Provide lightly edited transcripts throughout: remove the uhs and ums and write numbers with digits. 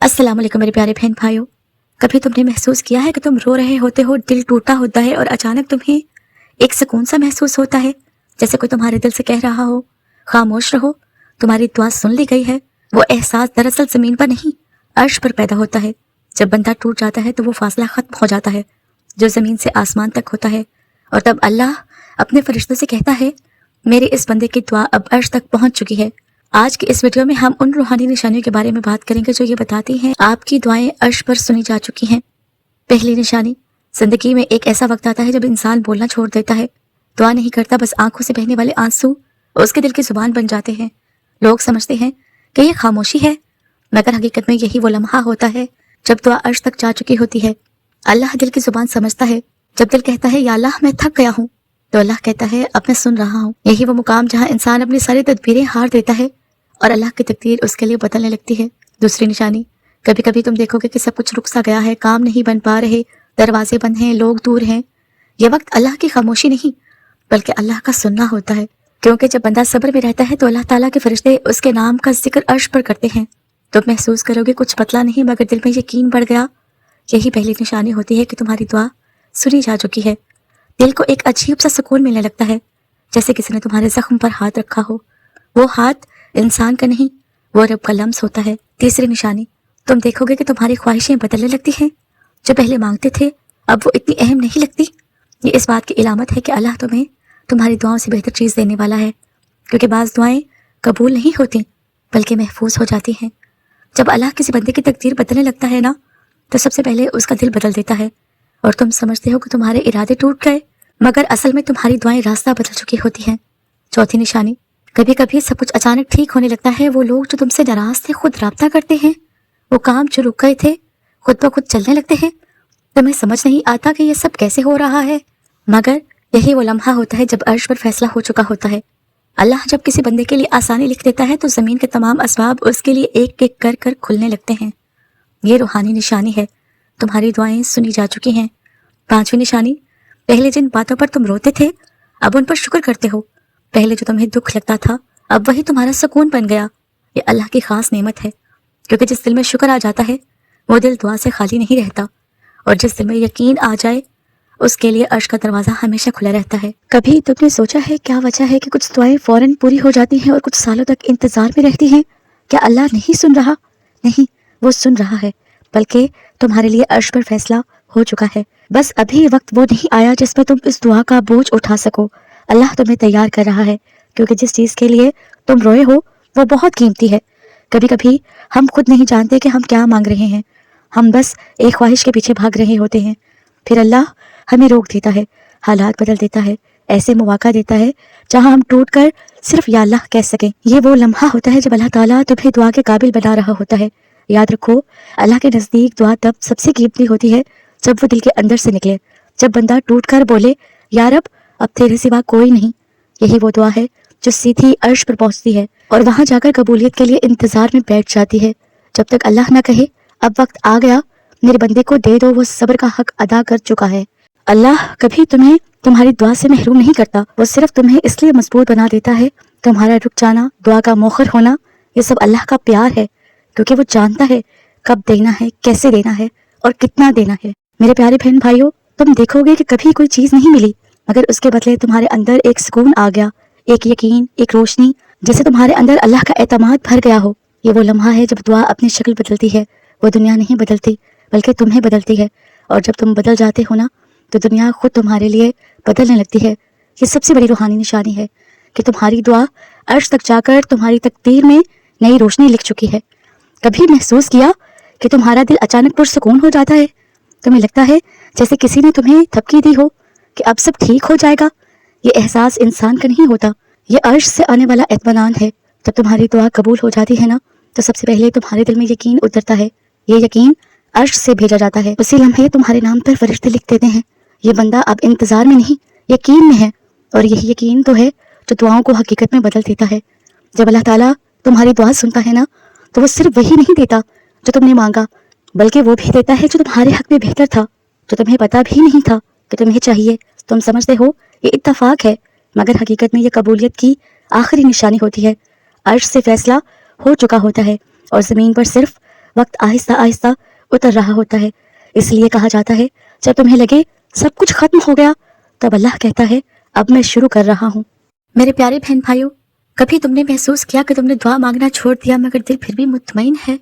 अस्सलाम वालेकुम मेरे प्यारे बहन भाइयों। कभी तुमने महसूस किया है कि तुम रो रहे होते हो, दिल टूटा होता है और अचानक तुम्हें एक सुकून सा महसूस होता है, जैसे कोई तुम्हारे दिल से कह रहा हो खामोश रहो, तुम्हारी दुआ सुन ली गई है। वो एहसास दरअसल जमीन पर नहीं, अर्श पर पैदा होता है। जब बंदा टूट जाता है तो वो फासला खत्म हो जाता है जो जमीन से आसमान तक होता है, और तब अल्लाह अपने फरिश्तों से कहता है मेरे इस बंदे की दुआ अब अर्श तक पहुंच चुकी है। आज की इस वीडियो में हम उन रूहानी निशानियों के बारे में बात करेंगे जो ये बताती हैं आपकी दुआएं अर्श पर सुनी जा चुकी हैं। पहली निशानी, जिंदगी में एक ऐसा वक्त आता है जब इंसान बोलना छोड़ देता है, दुआ नहीं करता, बस आंखों से बहने वाले आंसू उसके दिल की जुबान बन जाते हैं। लोग समझते हैं कि ये खामोशी है, मगर हकीकत में यही वो लम्हा होता है जब दुआ अर्श तक जा चुकी होती है। अल्लाह दिल की जुबान समझता है। जब दिल कहता है या अल्लाह मैं थक गया हूँ, तो अल्लाह कहता है अब मैं सुन रहा हूँ। यही वो मुकाम जहाँ इंसान अपनी सारी तदबीरें हार देता है और अल्लाह की तकदीर उसके लिए बदलने लगती है। दूसरी निशानी, कभी कभी तुम देखोगे कि सब कुछ रुक सा गया है, काम नहीं बन पा रहे, दरवाजे बंद हैं, लोग दूर हैं। ये वक्त अल्लाह की खामोशी नहीं बल्कि अल्लाह का सुनना होता है, क्योंकि जब बंदा सब्र में रहता है तो अल्लाह ताला के फरिश्ते उसके नाम का जिक्र अर्श पर करते हैं। तुम महसूस करोगे कुछ पतला नहीं मगर दिल में यकीन बढ़ गया। यही पहली निशानी होती है कि तुम्हारी दुआ सुनी जा चुकी है। दिल को एक अजीब सा सुकून मिलने लगता है, जैसे किसी ने तुम्हारे जख्म पर हाथ रखा हो। वो हाथ इंसान का नहीं, वो रब का लम्स होता है। तीसरी निशानी, तुम देखोगे कि तुम्हारी ख्वाहिशें बदलने लगती हैं। जो पहले मांगते थे अब वो इतनी अहम नहीं लगती। ये इस बात की इलामत है कि अल्लाह तुम्हें तुम्हारी दुआओं से बेहतर चीज़ देने वाला है, क्योंकि बाज़ दुआएं कबूल नहीं होती बल्कि महफूज हो जाती हैं। जब अल्लाह किसी बंदे की तकदीर बदलने लगता है ना, तो सबसे पहले उसका दिल बदल देता है और तुम समझते हो कि तुम्हारे इरादे टूट गए, मगर असल में तुम्हारी दुआएं रास्ता बदल चुकी होती हैं। चौथी निशानी, कभी कभी सब कुछ अचानक ठीक होने लगता है। वो लोग जो तुमसे नाराज थे खुद राब्ता करते हैं, वो काम जो रुक गए थे खुद ब खुद चलने लगते हैं। तुम्हें समझ नहीं आता कि ये सब कैसे हो रहा है, मगर यही वो लम्हा होता है जब अर्श पर फैसला हो चुका होता है। अल्लाह जब किसी बंदे के लिए आसानी लिख देता है तो जमीन के तमाम असबाब उसके लिए एक एक कर कर खुलने लगते हैं। ये रूहानी निशानी है, तुम्हारी दुआएं सुनी जा चुकी हैं। पांचवी निशानी, पहले जिन बातों पर तुम रोते थे अब उन पर शुक्र करते हो। पहले जो तुम्हें दुख लगता था अब वही तुम्हारा सुकून बन गया। ये अल्लाह की खास नेमत है, क्योंकि जिस दिल में शुक्र आ जाता है वो दिल दुआ से खाली नहीं रहता, और जिस दिल में यकीन आ जाए उसके लिए अर्श का दरवाजा हमेशा खुला रहता है। कभी तुमने सोचा है क्या वजह है कि कुछ दुआएं फौरन पूरी हो जाती हैं और कुछ सालों तक इंतजार में रहती हैं? क्या अल्लाह नहीं सुन रहा? नहीं, वो सुन रहा है, बल्कि तुम्हारे लिए अर्श पर फैसला हो चुका है। बस अभी वक्त वो नहीं आया जिसमें तुम इस दुआ का बोझ उठा सको। अल्लाह तुम्हें तैयार कर रहा है, क्योंकि जिस चीज़ के लिए तुम रोए हो वो बहुत कीमती है। कभी कभी हम खुद नहीं जानते कि हम क्या मांग रहे हैं, हम बस एक ख्वाहिश के पीछे भाग रहे होते हैं। फिर अल्लाह हमें रोक देता है, हालात बदल देता है, ऐसे मौका देता है जहां हम टूट कर सिर्फ या अल्लाह कह सकें। ये वो लम्हा होता है जब अल्लाह ताला तुम्हें दुआ के काबिल बना रहा होता है। याद रखो, अल्लाह के नज़दीक दुआ तब सबसे कीमती होती है जब वो दिल के अंदर से निकले, जब बंदा टूट कर बोले या रब अब तेरे सिवा कोई नहीं। यही वो दुआ है जो सीधी अर्श पर पहुंचती है और वहां जाकर कबूलियत के लिए इंतजार में बैठ जाती है। जब तक अल्लाह ना कहे अब वक्त आ गया, मेरे बंदे को दे दो, वो सब्र का हक अदा कर चुका है। अल्लाह कभी तुम्हें तुम्हारी दुआ से महरूम नहीं करता, वो सिर्फ तुम्हें इसलिए मजबूत बना देता है। तुम्हारा रुक जाना, दुआ का मौखर होना, ये सब अल्लाह का प्यार है, क्योंकि वो जानता है कब देना है, कैसे देना है और कितना देना है। मेरे प्यारे बहन भाइयों, तुम देखोगे कि कभी कोई चीज नहीं मिली मगर उसके बदले तुम्हारे अंदर एक सुकून आ गया, एक यकीन, एक रोशनी, जैसे तुम्हारे अंदर अल्लाह का एतमाद भर गया हो। ये वो लम्हा है जब दुआ अपनी शक्ल बदलती है। वो दुनिया नहीं बदलती बल्कि तुम्हें बदलती है, और जब तुम बदल जाते हो ना तो दुनिया खुद तुम्हारे लिए बदलने लगती है। ये सबसे बड़ी रूहानी निशानी है कि तुम्हारी दुआ अर्श तक जाकर तुम्हारी तकदीर में नई रोशनी लिख चुकी है। कभी महसूस किया कि तुम्हारा दिल अचानक पुरसुकून हो जाता है? तुम्हें लगता है जैसे किसी ने तुम्हें थपकी दी हो कि अब सब ठीक हो जाएगा। ये एहसास इंसान का नहीं होता, ये अर्श से आने वाला इत्मीनान है। जब तुम्हारी दुआ कबूल हो जाती है ना, तो सबसे पहले तुम्हारे दिल में यकीन उतरता है। ये यकीन अर्श से भेजा जाता है। उसी लम्हे तुम्हारे नाम पर फरिश्ते लिख देते हैं, ये बंदा अब इंतजार में नहीं यकीन में है। और यही यकीन तो है जो दुआओं को हकीकत में बदल देता है। जब अल्लाह ताला तुम्हारी दुआ सुनता है ना, तो वो सिर्फ वही नहीं देता जो तुमने मांगा, बल्कि वो भी देता है जो तुम्हारे हक में बेहतर था, जो तुम्हें पता भी नहीं था कि तुम्हें चाहिए। तुम समझते हो ये इत्तफाक है, मगर हकीकत में ये कबूलियत की आखिरी निशानी होती है। अर्श से फैसला हो चुका होता है और ज़मीन पर सिर्फ वक्त आहिस्ता आहिस्ता उतर रहा होता है। इसलिए कहा जाता है जब तुम्हें लगे सब कुछ खत्म हो गया तब अल्लाह कहता है अब मैं शुरू कर रहा हूँ। मेरे प्यारे बहन भाइयों, कभी तुमने महसूस किया कि तुमने दुआ मांगना छोड़ दिया मगर दिल फिर भी मुतमईन है?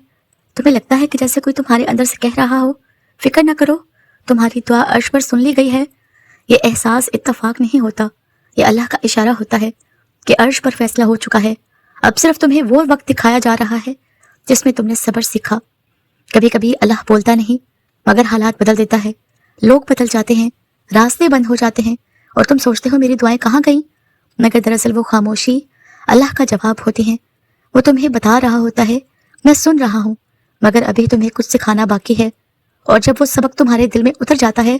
तुम्हें लगता है कि जैसे कोई तुम्हारे अंदर से कह रहा हो फिक्र न करो, तुम्हारी दुआ अर्श पर सुन ली गई है। ये एहसास इत्तफाक नहीं होता, ये अल्लाह का इशारा होता है कि अर्श पर फैसला हो चुका है। अब सिर्फ तुम्हें वो वक्त दिखाया जा रहा है जिसमें तुमने सब्र सीखा। कभी कभी अल्लाह बोलता नहीं मगर हालात बदल देता है, लोग बदल जाते हैं, रास्ते बंद हो जाते हैं और तुम सोचते हो मेरी दुआएं कहाँ गईं, मगर दरअसल वो खामोशी अल्लाह का जवाब होती है। वो तुम्हें बता रहा होता है मैं सुन रहा हूँ मगर अभी तुम्हें कुछ सिखाना बाकी है। और जब वो सबक तुम्हारे दिल में उतर जाता है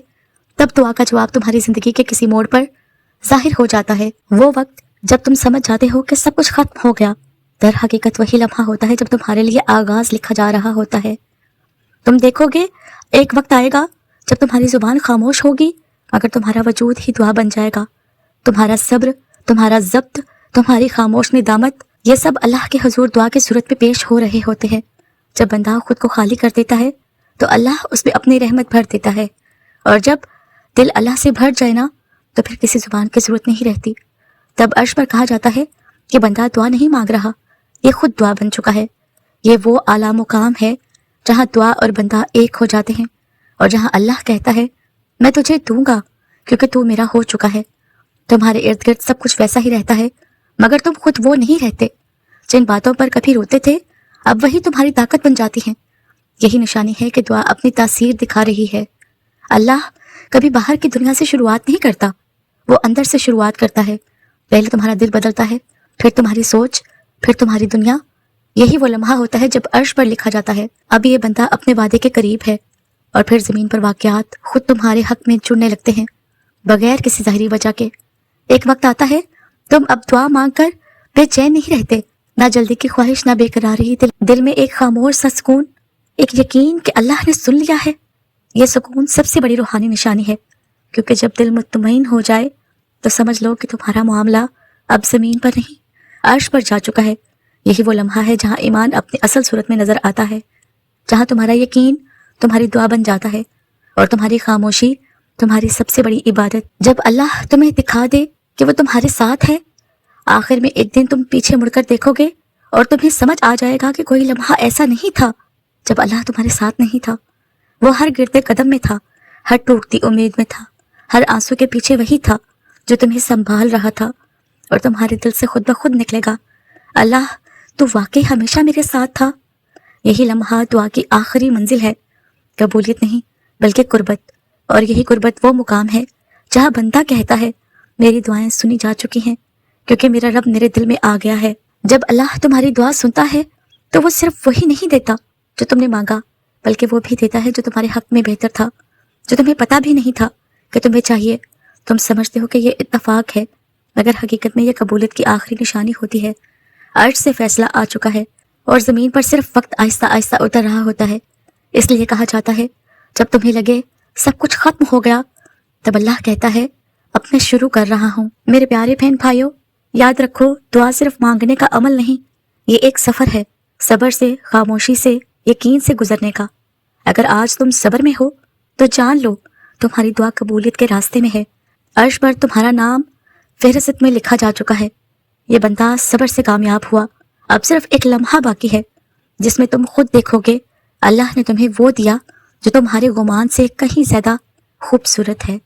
तब दुआ का जवाब तुम्हारी जिंदगी के किसी मोड़ पर जाहिर हो जाता है। वो वक्त जब तुम समझ जाते हो कि सब कुछ खत्म हो गया, दर हकीकत वही लम्हा होता है जब तुम्हारे लिए आगाज लिखा जा रहा होता है। तुम देखोगे एक वक्त आएगा जब तुम्हारी जुबान खामोश होगी मगर तुम्हारा वजूद ही दुआ बन जाएगा। तुम्हारा सब्र, तुम्हारा ज़ब्त, तुम्हारी खामोश निदामत, ये सब अल्लाह के हुजूर दुआ की सूरत में पेश हो रहे होते हैं। जब बंदा खुद को खाली कर देता है तो अल्लाह उसमें अपनी रहमत भर देता है, और जब दिल अल्लाह से भर जाए ना तो फिर किसी जुबान की जरूरत नहीं रहती। तब अर्श पर कहा जाता है कि बंदा दुआ नहीं मांग रहा, ये खुद दुआ बन चुका है। ये वो आला मुकाम है जहाँ दुआ और बंदा एक हो जाते हैं और जहाँ अल्लाह कहता है मैं तुझे दूंगा क्योंकि तू मेरा हो चुका है। तुम्हारे इर्द गिर्द सब कुछ वैसा ही रहता है मगर तुम खुद वो नहीं रहते। जिन बातों पर कभी रोते थे अब वही तुम्हारी ताकत बन जाती हैं। यही निशानी है कि दुआ अपनी तासीर दिखा रही है। अल्लाह कभी बाहर की दुनिया से शुरुआत नहीं करता, वो अंदर से शुरुआत करता है। पहले तुम्हारा दिल बदलता है, फिर तुम्हारी सोच, फिर तुम्हारी दुनिया। यही वो लम्हा होता है जब अर्श पर लिखा जाता है अब ये बंदा अपने वादे के करीब है, और फिर जमीन पर वाकयात खुद तुम्हारे हक में जुड़ने लगते हैं बगैर किसी ज़ाहिरी वजह के। एक वक्त आता है तुम अब दुआ मांग कर बेचैन नहीं रहते, ना जल्दी की ख्वाहिश, ना बेकरारी, दिल में एक खामोश सा सुकून, एक यकीन कि अल्लाह ने सुन लिया है। ये सुकून सबसे बड़ी रूहानी निशानी है, क्योंकि जब दिल मुतमईन हो जाए तो समझ लो कि तुम्हारा मामला अब जमीन पर नहीं अर्श पर जा चुका है। यही वो लम्हा है जहाँ ईमान अपनी असल सूरत में नजर आता है, जहाँ तुम्हारा यकीन तुम्हारी दुआ बन जाता है और तुम्हारी खामोशी तुम्हारी सबसे बड़ी इबादत। जब अल्लाह तुम्हें दिखा दे कि वो तुम्हारे साथ है, आखिर में एक दिन तुम पीछे मुड़कर देखोगे और तुम्हें समझ आ जाएगा कि कोई लम्हा ऐसा नहीं था जब अल्लाह तुम्हारे साथ नहीं था। वो हर गिरते कदम में था, हर टूटती उम्मीद में था, हर आंसू के पीछे वही था जो तुम्हें संभाल रहा था। और तुम्हारे दिल से खुद ब खुद निकलेगा अल्लाह तू वाकई हमेशा मेरे साथ था। यही लम्हा दुआ की आखिरी मंजिल है, कबूलियत नहीं बल्कि कुर्बत। और यही कुर्बत वो मुकाम है जहाँ बंदा कहता है मेरी दुआएं सुनी जा चुकी हैं क्योंकि मेरा रब मेरे दिल में आ गया है। जब अल्लाह तुम्हारी दुआ सुनता है तो वो सिर्फ वही नहीं देता जो तुमने मांगा, बल्कि वो भी देता है जो तुम्हारे हक में बेहतर था, जो तुम्हें पता भी नहीं था कि तुम्हें चाहिए। तुम समझते हो कि ये इत्तफाक है, मगर हकीकत में यह कबूलियत की आखिरी निशानी होती है। अर्श से फैसला आ चुका है और ज़मीन पर सिर्फ वक्त आहिस्ता आहिस्ता उतर रहा होता है। इसलिए कहा जाता है जब तुम्हें लगे सब कुछ खत्म हो गया तब अल्लाह कहता है अब मैं शुरू कर रहा हूँ। मेरे प्यारे बहन भाइयों, याद रखो दुआ सिर्फ मांगने का अमल नहीं, ये एक सफ़र है, सब्र से, खामोशी से, यकीन से गुजरने का। अगर आज तुम सब्र में हो तो जान लो तुम्हारी दुआ कबूलियत के रास्ते में है। अर्श पर तुम्हारा नाम फहरिस्त में लिखा जा चुका है। ये बंदा सब्र से कामयाब हुआ। अब सिर्फ एक लम्हा बाकी है जिसमें तुम खुद देखोगे अल्लाह ने तुम्हें वो दिया जो तुम्हारे गुमान से कहीं ज्यादा खूबसूरत है।